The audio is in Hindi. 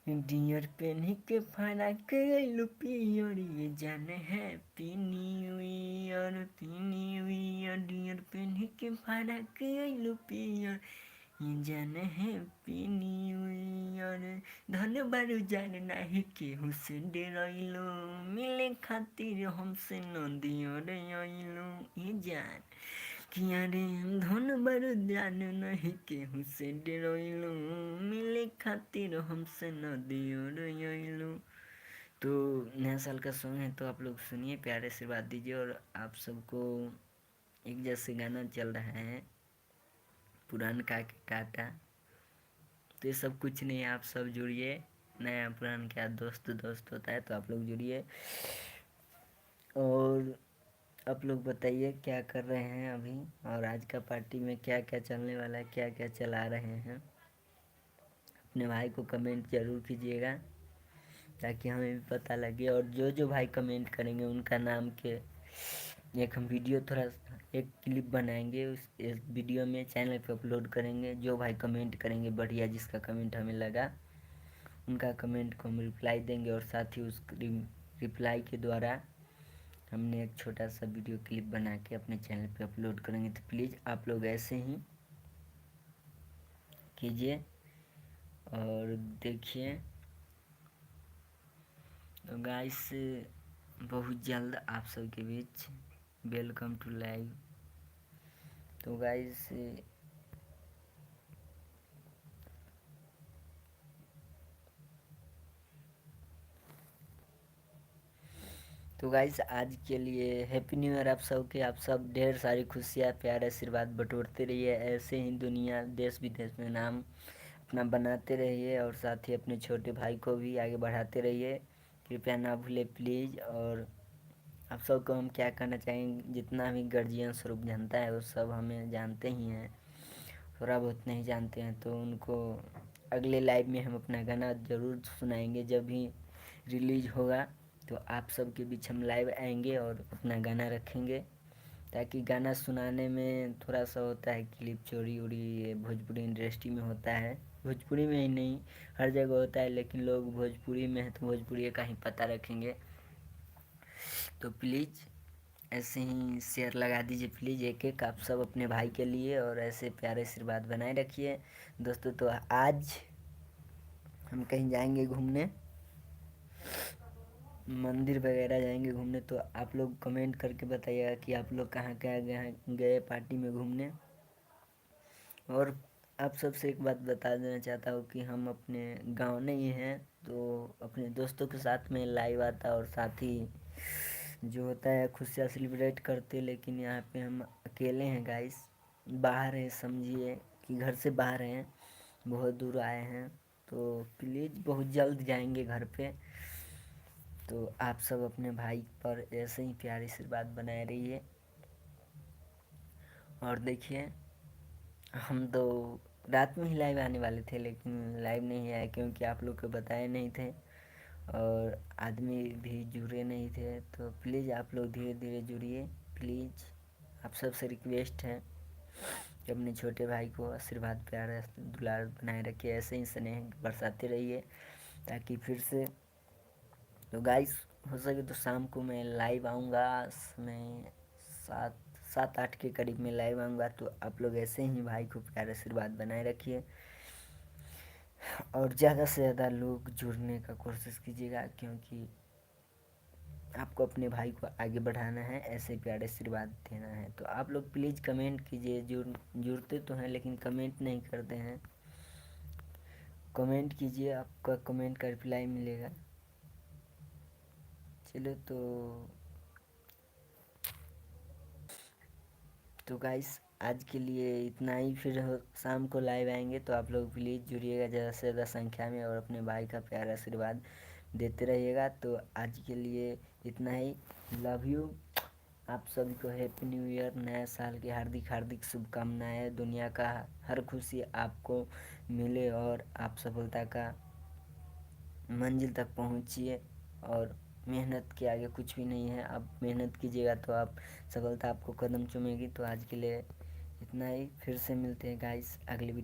डियर पेन के फरा के लुपियर ये जाने हैप्पी न्यू ईयर डियर पेन के फरा के लुपियर ये जाने हैप्पी न्यू ईयर धन बारू जान नाही केहू से डराइलो मिले खातिर हमसे न दियो रे आइलो ये जान किया रे धन बारू जान नहीं केहू से डराइलो मिले खातिर हमसे न दियो रे आइलो। तो नया साल का सॉन्ग है तो आप लोग सुनिए, प्यारे से बात दीजिए। और आप सबको एक जैसे गाना चल रहा है पुरान का काटा, तो ये सब कुछ नहीं है, आप सब जुड़िए। नया पुरान क्या दोस्त दोस्त होता है, तो आप लोग जुड़िए। और आप लोग बताइए क्या कर रहे हैं अभी, और आज का पार्टी में क्या क्या चलने वाला है, क्या क्या चला रहे हैं। अपने भाई को कमेंट ज़रूर कीजिएगा ताकि हमें भी पता लगे। और जो जो भाई कमेंट करेंगे उनका नाम के एक हम वीडियो थोड़ा एक क्लिप बनाएंगे, उस इस वीडियो में चैनल पे अपलोड करेंगे। जो भाई कमेंट करेंगे बढ़िया, जिसका कमेंट हमें लगा उनका कमेंट को हम रिप्लाई देंगे, और साथ ही उस रिप्लाई के द्वारा हमने एक छोटा सा वीडियो क्लिप बना के अपने चैनल पे अपलोड करेंगे। तो प्लीज़ आप लोग ऐसे ही कीजिए और देखिए। तो गाइस बहुत जल्द आप सबके बीच वेलकम टू लाइव। तो गाइस आज के लिए हैप्पी न्यू ईयर आप सबके। आप सब ढेर सारी खुशियाँ प्यार आशीर्वाद बटोरते रहिए, ऐसे ही दुनिया देश विदेश में नाम अपना बनाते रहिए, और साथ ही अपने छोटे भाई को भी आगे बढ़ाते रहिए, कृपया ना भूले प्लीज़। और आप सबको हम क्या कहना चाहेंगे, जितना भी गर्जियन स्वरूप जानता है वो सब हमें जानते ही हैं, थोड़ा बहुत नहीं जानते हैं तो उनको अगले लाइव में हम अपना गाना ज़रूर सुनाएंगे। जब भी रिलीज होगा तो आप सबके बीच हम लाइव आएंगे और अपना गाना रखेंगे, ताकि गाना सुनाने में थोड़ा सा होता है क्लिप चोरी उड़ी, ये भोजपुरी इंडस्ट्री में होता है, भोजपुरी में ही नहीं हर जगह होता है, लेकिन लोग भोजपुरी में है तो भोजपुरी का ही पता रखेंगे। तो प्लीज़ ऐसे ही शेयर लगा दीजिए प्लीज़ एक एक, आप सब अपने भाई के लिए, और ऐसे प्यारे आशीर्वाद बनाए रखिए दोस्तों। तो आज हम कहीं जाएंगे घूमने, मंदिर वगैरह जाएंगे घूमने, तो आप लोग कमेंट करके बताइएगा कि आप लोग कहाँ कहाँ गए पार्टी में घूमने। और आप सबसे एक बात बता देना चाहता हूँ कि हम अपने गांव नहीं हैं, तो अपने दोस्तों के साथ में लाइव आता और साथ ही जो होता है खुशियाँ सेलिब्रेट करते, लेकिन यहाँ पे हम अकेले हैं गाइस, बाहर हैं, समझिए कि घर से बाहर हैं, बहुत दूर आए हैं। तो प्लीज़ बहुत जल्द जाएंगे घर पे। तो आप सब अपने भाई पर ऐसे ही प्यारी आशीर्वाद बनाए रहिए। और देखिए हम तो रात में ही लाइव आने वाले थे, लेकिन लाइव नहीं आए क्योंकि आप लोग को बताए नहीं थे और आदमी भी जुड़े नहीं थे। तो प्लीज़ आप लोग धीरे धीरे जुड़िए प्लीज़, आप सबसे रिक्वेस्ट है कि अपने छोटे भाई को आशीर्वाद प्यार दुलार बनाए रखिए, ऐसे ही स्नेह बरसाते रहिए ताकि फिर से। तो गाइस हो सके तो शाम को मैं लाइव आऊँगा, मैं 7-8 के करीब में लाइव आऊँगा। तो आप लोग ऐसे ही भाई को प्यार आशीर्वाद बनाए रखिए, और ज़्यादा से ज़्यादा लोग जुड़ने का कोशिश कीजिएगा, क्योंकि आपको अपने भाई को आगे बढ़ाना है, ऐसे प्यारे आशीर्वाद देना है। तो आप लोग प्लीज़ कमेंट कीजिए, जुड़ते तो हैं लेकिन कमेंट नहीं करते हैं, कमेंट कीजिए, आपका कमेंट का रिप्लाई मिलेगा। चलो तो गाइस आज के लिए इतना ही, फिर शाम को लाइव आएंगे, तो आप लोग प्लीज़ जुड़िएगा ज़्यादा से ज़्यादा संख्या में, और अपने भाई का प्यार आशीर्वाद देते रहिएगा। तो आज के लिए इतना ही, लव यू। आप सभी को हैप्पी न्यू ईयर, नया साल की हार्दिक हार्दिक शुभकामनाएं। दुनिया का हर खुशी आपको मिले और आप सफलता का मंजिल तक पहुंचिए, और मेहनत के आगे कुछ भी नहीं है, आप मेहनत कीजिएगा तो आप सफलता आपको कदम चूमेगी। तो आज के लिए इतना ही, फिर से मिलते हैं गाइस अगले वीडियो।